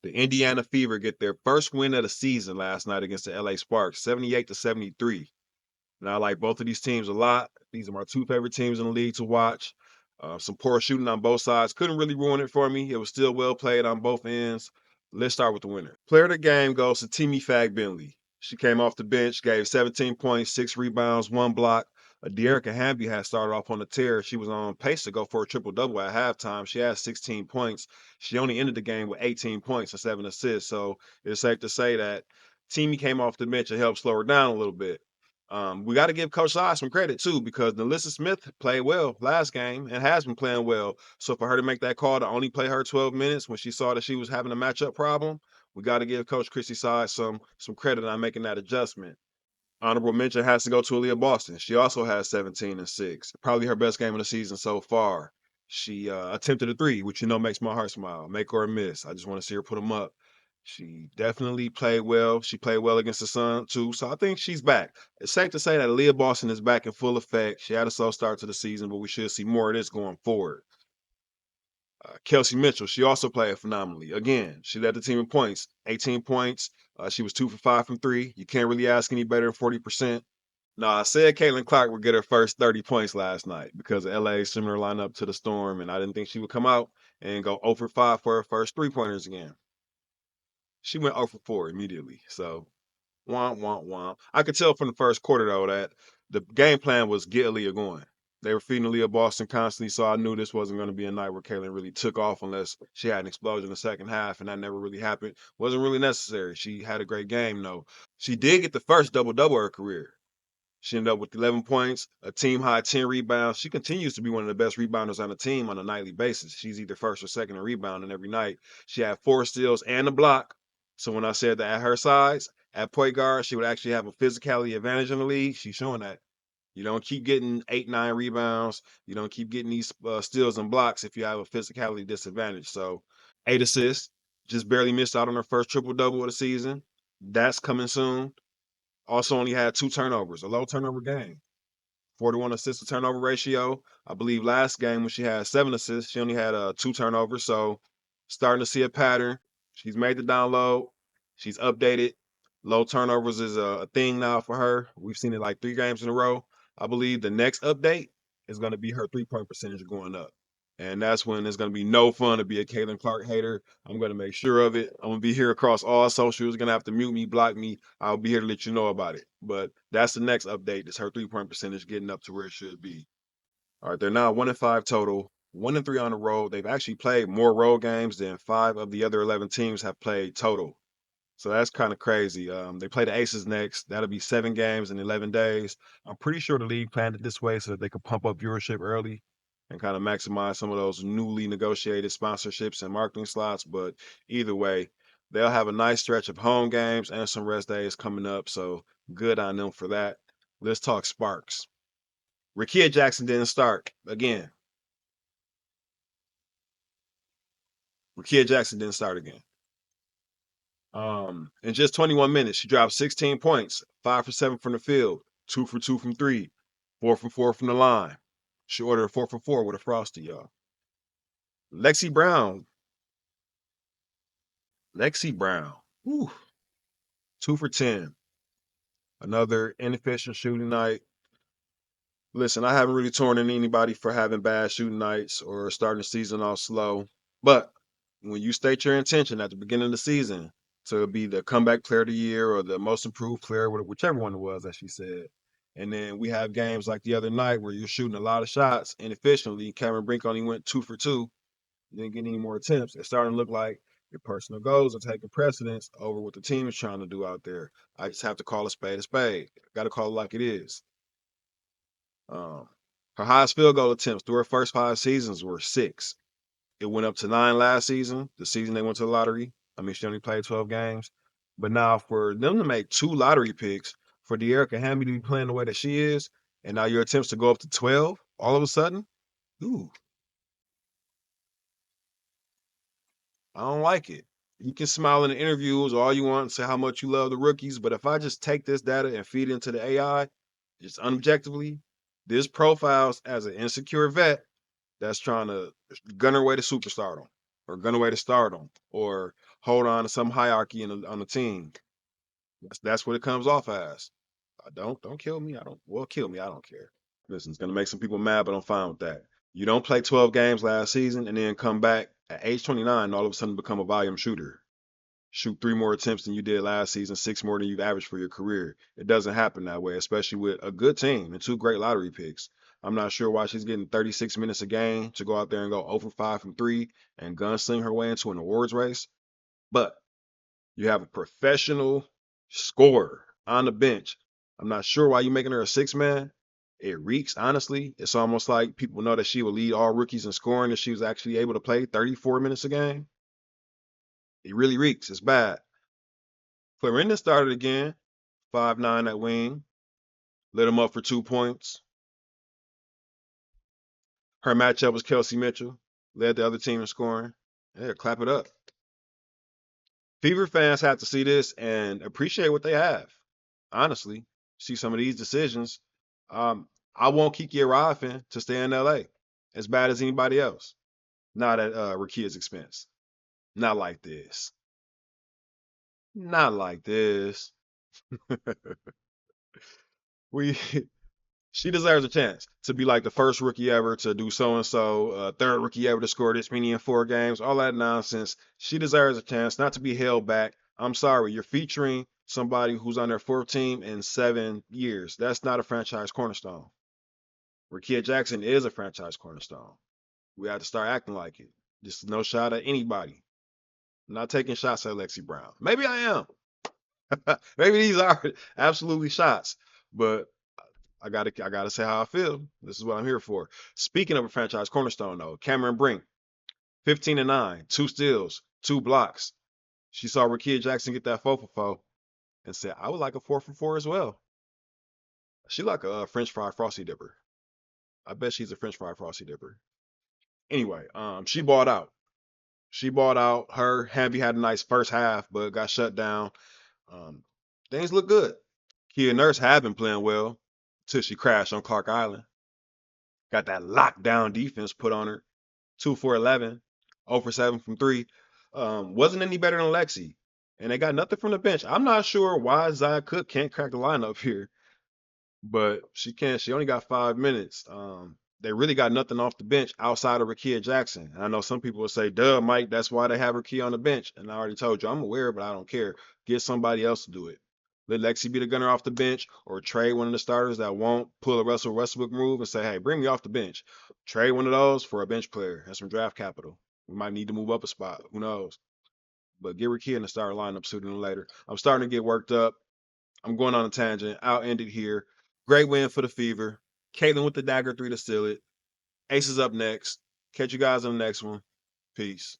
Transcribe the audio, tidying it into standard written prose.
The Indiana Fever get their first win of the season last night against the LA Sparks, 78-73. And I like both of these teams a lot. These are my two favorite teams in the league to watch. Some poor shooting on both sides. Couldn't really ruin it for me. It was still well played on both ends. Let's start with the winner. Player of the game goes to Timmy Fag Bentley. She came off the bench, gave 17 points, 6 rebounds, 1 block. De'Erica Hamby had started off on the tear. She was on pace to go for a triple-double at halftime. She had 16 points. She only ended the game with 18 points and 7 assists. So it's safe to say that Timmy came off the bench and helped slow her down a little bit. We got to give Coach Sai some credit too, because Nelissa Smith played well last game and has been playing well. So for her to make that call to only play her 12 minutes when she saw that she was having a matchup problem, we got to give Coach Chrissy Sai some credit on making that adjustment. Honorable mention has to go to Aaliyah Boston. She also has 17 and 6. Probably her best game of the season so far. She attempted a three, which makes my heart smile. Make or miss. I just want to see her put them up. She definitely played well. She played well against the Sun too. So I think she's back. It's safe to say that Aaliyah Boston is back in full effect. She had a slow start to the season, but we should see more of this going forward. Kelsey Mitchell, she also played phenomenally. Again, she led the team in points, 18 points. She was 2 for 5 from three. You can't really ask any better than 40%. Now, I said Caitlin Clark would get her first 30 points last night because of LA's similar lineup to the Storm, and I didn't think she would come out and go 0 for 5 for her first three-pointers again. She went 0 for 4 immediately. So, womp, womp, womp. I could tell from the first quarter, though, that the game plan was get Aaliyah going. They were feeding Aaliyah Boston constantly, so I knew this wasn't going to be a night where Caitlin really took off unless she had an explosion in the second half, and that never really happened. Wasn't really necessary. She had a great game, though. She did get the first double-double of her career. She ended up with 11 points, a team high 10 rebounds. She continues to be one of the best rebounders on the team on a nightly basis. She's either first or second in rebounding every night. She had 4 steals and a block. So when I said that at her size, at point guard, she would actually have a physicality advantage in the league, she's showing that. You don't keep getting 8, 9 rebounds. You don't keep getting these steals and blocks if you have a physicality disadvantage. So 8 assists, just barely missed out on her first triple double of the season. That's coming soon. Also only had 2 turnovers, a low turnover game. 41 assist to turnover ratio. I believe last game when she had 7 assists, she only had 2 turnovers. So starting to see a pattern. She's made the download. She's updated. Low turnovers is a thing now for her. We've seen it like 3 games in a row. I believe the next update is going to be her 3-point percentage going up. And that's when it's going to be no fun to be a Caitlin Clark hater. I'm going to make sure of it. I'm going to be here across all socials. Going to have to mute me, block me. I'll be here to let you know about it. But that's the next update. Is her 3-point percentage getting up to where it should be. All right, they're now 1-5 total, 1-3 on the road. They've actually played more road games than 5 of the other 11 teams have played total. So that's kind of crazy. They play the Aces next. That'll be 7 games in 11 days. I'm pretty sure the league planned it this way so that they could pump up viewership early and kind of maximize some of those newly negotiated sponsorships and marketing slots. But either way, they'll have a nice stretch of home games and some rest days coming up. So good on them for that. Let's talk Sparks. Rickea Jackson didn't start again. Rickea Jackson didn't start again. In just 21 minutes, she dropped 16 points, 5 for 7 from the field, 2 for 2 from three, 4 for 4 from the line. She ordered a 4 for 4 with a frosty, y'all. Lexi Brown, Lexi Brown, whew, 2 for 10. Another inefficient shooting night. Listen, I haven't really torn in anybody for having bad shooting nights or starting the season off slow. But when you state your intention at the beginning of the season to be the comeback player of the year or the most improved player, whichever one it was, as she said, and then we have games like the other night where you're shooting a lot of shots inefficiently. Cameron Brink only went 2 for 2. You didn't get any more attempts. It's starting to look like your personal goals are taking precedence over what the team is trying to do out there. I just have to call a spade a spade. Got to call it like it is. Um, Her highest field goal attempts through her first 5 seasons were 6. It went up to 9 last season, the season they went to the lottery. I mean, she only played 12 games. But now for them to make 2 lottery picks, for De'Erica Hamby to be playing the way that she is, and now your attempts to go up to 12 all of a sudden, ooh, I don't like it. You can smile in the interviews all you want and say how much you love the rookies, but if I just take this data and feed it into the AI, just unobjectively, this profiles as an insecure vet that's trying to gun her way to superstardom or gun away to stardom or hold on to some hierarchy on the team. That's what it comes off as. Don't kill me. I don't. Well, kill me. I don't care. Listen, it's gonna make some people mad, but I'm fine with that. You don't play 12 games last season and then come back at age 29 and all of a sudden become a volume shooter. Shoot 3 more attempts than you did last season, 6 more than you've averaged for your career. It doesn't happen that way, especially with a good team and 2 great lottery picks. I'm not sure why she's getting 36 minutes a game to go out there and go 0 for 5 from 3 and gunsling her way into an awards race. But you have a professional scorer on the bench. I'm not sure why you're making her a 6 man. It reeks, honestly. It's almost like people know that she will lead all rookies in scoring if she was actually able to play 34 minutes a game. It really reeks. It's bad. Florinda started again, 5'9" at wing, lit him up for 2 points. Her matchup was Kelsey Mitchell, led the other team in scoring. Yeah, clap it up. Fever fans have to see this and appreciate what they have. Honestly, see some of these decisions. I want Kiki Arafin to stay in LA as bad as anybody else. Not at Rickea's expense. Not like this. Not like this. we She deserves a chance to be like the first rookie ever to do so and so, third rookie ever to score this many in 4 games, all that nonsense. She deserves a chance not to be held back. I'm sorry, you're featuring somebody who's on their 4th team in 7 years. That's not a franchise cornerstone. Rickea Jackson is a franchise cornerstone. We have to start acting like it. Just no shot at anybody. I'm not taking shots at Lexi Brown. Maybe I am. Maybe these are absolutely shots, but I gotta say how I feel. This is what I'm here for. Speaking of a franchise cornerstone, though, Cameron Brink, 15-9, 2 steals, 2 blocks. She saw Rickea Jackson get that 4 for 4 and said, "I would like a 4 for 4 as well." She like a French fry frosty dipper. I bet she's a French fry frosty dipper. Anyway, she bought out. She bought out. Her Hamby had a nice first half, but got shut down. Um, Things look good. Kia Nurse had been playing well till she crashed on Clark Island. Got that lockdown defense put on her. 2 for 11, 0 for 7 from 3. Wasn't any better than Lexi. And they got nothing from the bench. I'm not sure why Zia Cook can't crack the lineup here, but she can. She only got 5 minutes. They really got nothing off the bench outside of Rickea Jackson. And I know some people will say, duh, Mike, that's why they have Rickea on the bench. And I already told you, I'm aware, but I don't care. Get somebody else to do it. Let Lexi be the gunner off the bench or trade one of the starters that won't pull a Russell Westbrook move and say, hey, bring me off the bench. Trade one of those for a bench player and some draft capital. We might need to move up a spot. Who knows? But get Rickea in the starter lineup sooner than later. I'm starting to get worked up. I'm going on a tangent. I'll end it here. Great win for the Fever. Caitlin with the dagger 3 to seal it. Ace is up next. Catch you guys on the next one. Peace.